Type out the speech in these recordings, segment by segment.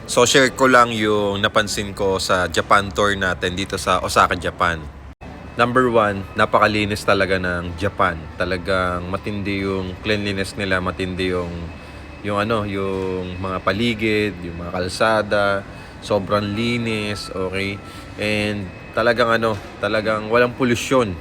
So share ko lang yung napansin ko sa Japan tour natin dito sa Osaka, Japan. Number one, napakalinis talaga ng Japan. Talagang matindi yung cleanliness nila, matindi yung mga paligid, yung mga kalsada, sobrang linis, okay? And talagang walang polusyon.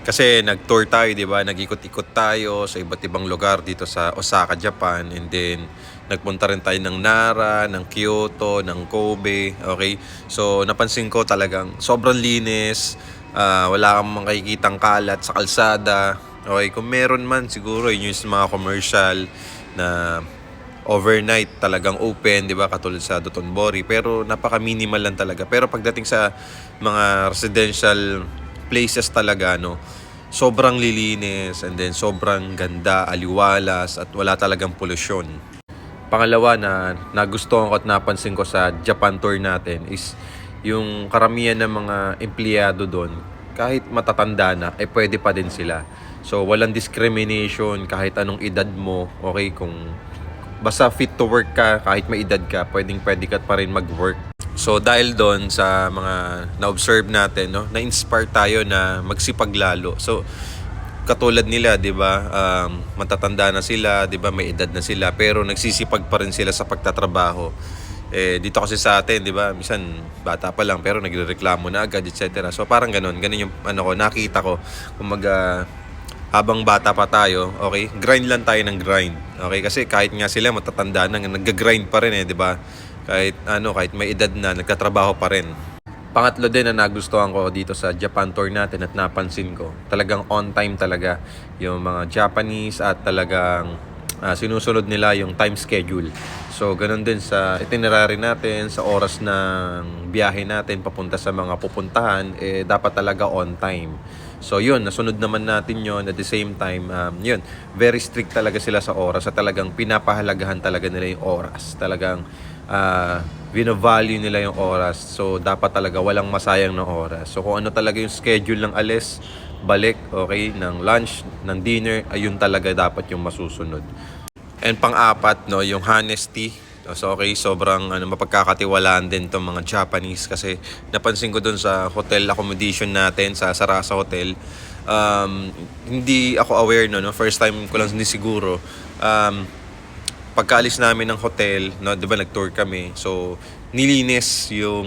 Kasi nag-tour tayo, 'di ba? Nag-ikot-ikot tayo sa iba't ibang lugar dito sa Osaka, Japan, and then nagpunta rin tayo ng Nara, ng Kyoto, ng Kobe, okay? So napansin ko talagang sobrang linis, wala kang makikitang kalat sa kalsada. Okay, kung meron man siguro yun yung mga commercial na overnight talagang open, 'di ba? Katulad sa Dotonbori, pero napaka-minimal lang talaga. Pero pagdating sa mga residential places talaga, no, sobrang lilinis and then sobrang ganda, aliwalas at wala talagang polusyon. Pangalawa na nagustuhan ko at napansin ko sa Japan tour natin is yung karamihan ng mga empleyado doon, kahit matatanda na, pwede pa din sila. So, walang discrimination kahit anong edad mo, okay? Kung basta fit to work ka, kahit may edad ka, pwede ka pa rin mag-work. So dahil doon sa mga na-observe natin, no, na-inspire tayo na magsipag lalo. So katulad nila, 'di ba? Matatanda na sila, 'di ba? May edad na sila, pero nagsisipag pa rin sila sa pagtatrabaho. Dito kasi sa atin, 'di ba? Minsan bata pa lang pero nagrereklamo na agad, etc. So parang ganun yung nakita ko. Kumaga habang bata pa tayo, okay? Grind lang tayo ng grind. Okay? Kasi kahit nga sila matatanda na, nag-grind pa rin 'di ba? Kahit may edad na, nagtatrabaho pa rin. Pangatlo din na nagustuhan ko dito sa Japan tour natin at napansin ko, talagang on time talaga yung mga Japanese at talagang sinusunod nila yung time schedule. So, ganun din sa itinerary natin, sa oras ng biyahe natin papunta sa mga pupuntahan, dapat talaga on time. So, yun, nasunod naman natin yun. At the same time, yun, very strict talaga sila sa oras at talagang pinapahalagahan talaga nila yung oras. Talagang bino-value nila yung oras. So, dapat talaga walang masayang na oras. So, kung ano talaga yung schedule ng alis, balik, okay, ng lunch, ng dinner, ayun talaga dapat yung masusunod. And pang-apat, no, yung honesty. So, okay, sobrang mapagkakatiwalaan din tong mga Japanese kasi napansin ko dun sa hotel accommodation natin sa Sarasa Hotel. Hindi ako aware no, first time ko lang hindi siguro. Pagkaalis namin ng hotel, no, 'di ba nag-tour kami. So, nilinis yung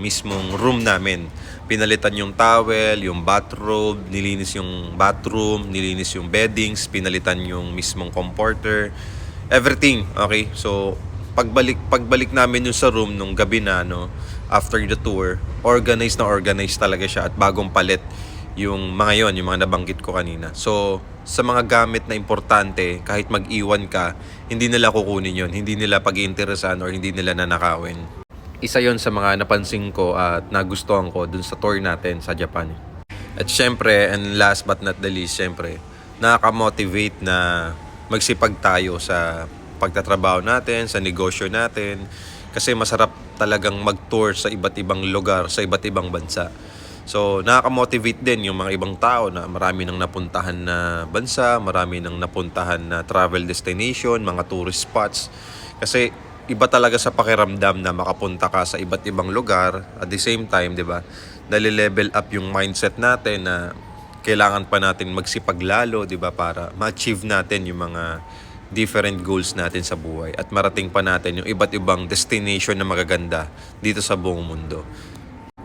mismong room namin. Pinalitan yung towel, yung bathrobe, nilinis yung bathroom, nilinis yung beddings, pinalitan yung mismong comforter, everything, okay? So, pagbalik namin yung sa room nung gabi na, no, after the tour, organized talaga siya at bagong palit yung mga nabanggit ko kanina. So, sa mga gamit na importante, kahit mag-iwan ka, hindi nila kukunin yon, hindi nila pag-iinteresan or hindi nila nanakawin. Isa yon sa mga napansin ko at nagustuhan ko dun sa tour natin sa Japan. At syempre, and last but not the least, syempre, nakaka-motivate na magsipag tayo sa pagtatrabaho natin, sa negosyo natin, kasi masarap talagang mag-tour sa iba't ibang lugar, sa iba't ibang bansa. So, nakaka-motivate din yung mga ibang tao na marami nang napuntahan na bansa, marami nang napuntahan na travel destination, mga tourist spots. Kasi iba talaga sa pakiramdam na makapunta ka sa iba't ibang lugar. At the same time, di ba, nale-level up yung mindset natin na kailangan pa natin magsipag lalo, di ba, para ma-achieve natin yung mga different goals natin sa buhay at marating pa natin yung iba't ibang destination na magaganda dito sa buong mundo.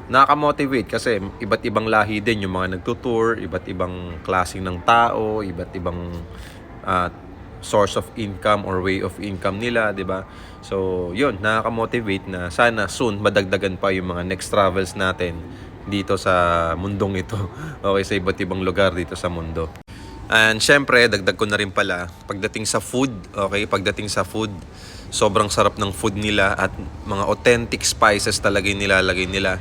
Nakaka-motivate kasi iba't ibang lahi din yung mga nagtutour, iba't ibang klaseng ng tao, iba't ibang source of income or way of income nila, 'di ba? So, 'yun, nakaka-motivate na sana soon madagdagan pa yung mga next travels natin dito sa mundong ito. Okay, sa iba't ibang lugar dito sa mundo. And syempre, dagdag ko na rin pala, pagdating sa food, sobrang sarap ng food nila at mga authentic spices talaga yung nilalagay nila.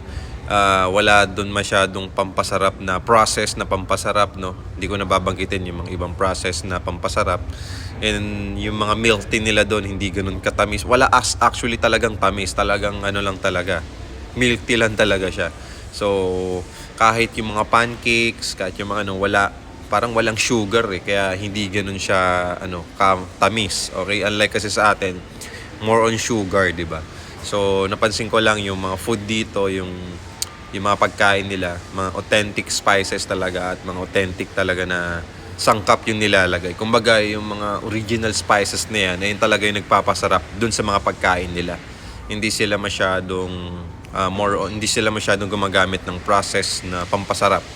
Wala doon masyadong pampasarap na process na pampasarap, no. Hindi ko nababanggitin yung mga ibang process na pampasarap. And yung mga milk tea nila doon hindi ganoon katamis. Wala actually talagang tamis, talagang lang talaga. Milk tea lang talaga siya. So, kahit yung mga pancakes, kahit yung mga parang walang sugar kaya hindi ganoon siya tamis. Okay, unlike kasi sa atin, more on sugar, di ba? So, napansin ko lang yung mga food dito, yung mga pagkain nila, mga authentic spices talaga at mga authentic talaga na sangkap yung nilalagay. Kumbaga, yung mga original spices na yan, ayun talaga yung nagpapasarap dun sa mga pagkain nila. Hindi sila masyadong hindi sila masyadong gumagamit ng process na pampasarap.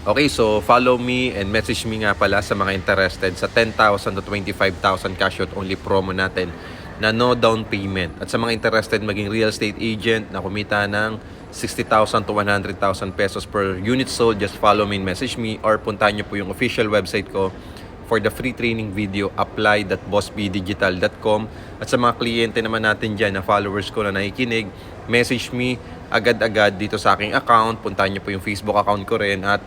Okay, so follow me and message me nga pala sa mga interested sa 10,000 to 25,000 cash out only promo natin na no down payment. At sa mga interested maging real estate agent na kumita ng 60,000 to 100,000 pesos per unit sold, just follow me and message me or puntahan nyo po yung official website ko for the free training video, apply.bossbdigital.com. At sa mga kliyente naman natin dyan na followers ko na nakikinig, message me agad-agad dito sa aking account. Puntahan nyo po yung Facebook account ko rin at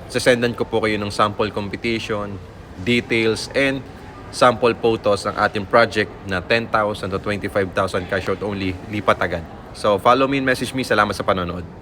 sasendan ko po kayo ng sample competition, details, and sample photos ng ating project na 10,000 to 25,000 cash out only, lipat agad. So follow me and message me. Salamat sa panonood.